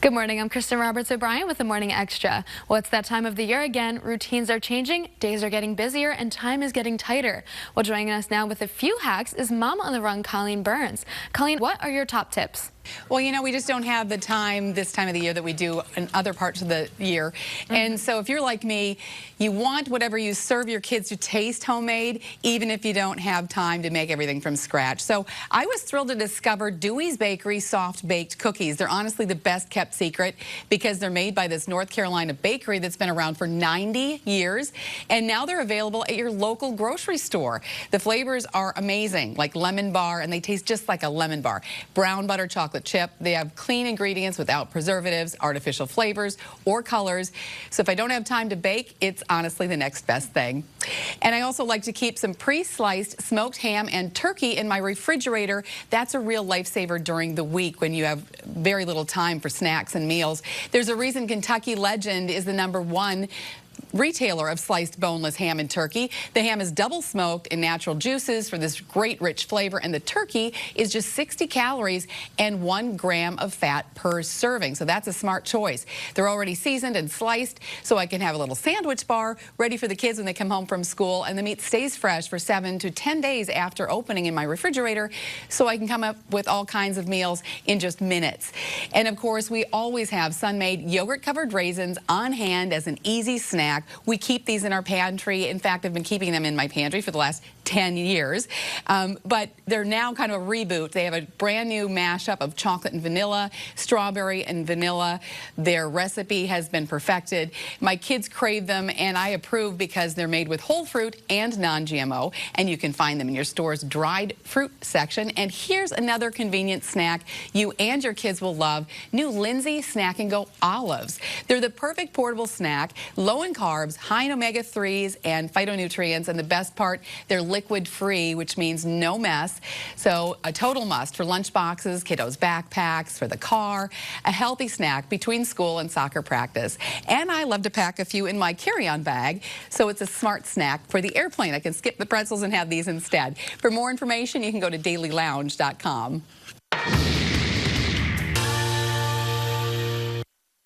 Good morning, I'm Kristen Roberts O'Brien with the Morning Extra. Well, it's that time of the year again. Routines are changing, days are getting busier, and time is getting tighter. Well, joining us now with a few hacks is Mom on the Run, Colleen Burns. Colleen, what are your top tips? Well, you know, we just don't have the time this time of the year that we do in other parts of the year. And so if you're like me, you want whatever you serve your kids to taste homemade, even if you don't have time to make everything from scratch. So I was thrilled to discover Dewey's Bakery soft baked cookies. They're honestly the best kept secret because they're made by this North Carolina bakery that's been around for 90 years. And now they're available at your local grocery store. The flavors are amazing, like lemon bar, and they taste just like a lemon bar. Brown butter chocolate chip. They have clean ingredients without preservatives, artificial flavors, or colors. So if I don't have time to bake, it's honestly the next best thing. And I also like to keep some pre-sliced smoked ham and turkey in my refrigerator. That's a real lifesaver during the week when you have very little time for snacks and meals. There's a reason Kentucky Legend is the #1 retailer of sliced boneless ham and turkey. The ham is double smoked in natural juices for this great rich flavor, and the turkey is just 60 calories and 1 gram of fat per serving. So that's a smart choice. They're already seasoned and sliced, so I can have a little sandwich bar ready for the kids when they come home from school, and the meat stays fresh for 7 to 10 days after opening in my refrigerator, so I can come up with all kinds of meals in just minutes. And of course, we always have Sun-Maid yogurt-covered raisins on hand as an easy snack. We keep these in our pantry. In fact, I've been keeping them in my pantry for the last 10 years. But they're now kind of a reboot. They have a brand new mashup of chocolate and vanilla, strawberry and vanilla. Their recipe has been perfected. My kids crave them, and I approve because they're made with whole fruit and non-GMO, and you can find them in your store's dried fruit section. And here's another convenient snack you and your kids will love: new Lindsay Snack and Go olives. They're the perfect portable snack, low in carbs, high in omega-3s and phytonutrients, and the best part, they're liquid-free, which means no mess. So a total must for lunch boxes, kiddos' backpacks, for the car, a healthy snack between school and soccer practice. And I love to pack a few in my carry-on bag, so it's a smart snack for the airplane. I can skip the pretzels and have these instead. For more information, you can go to dailylounge.com.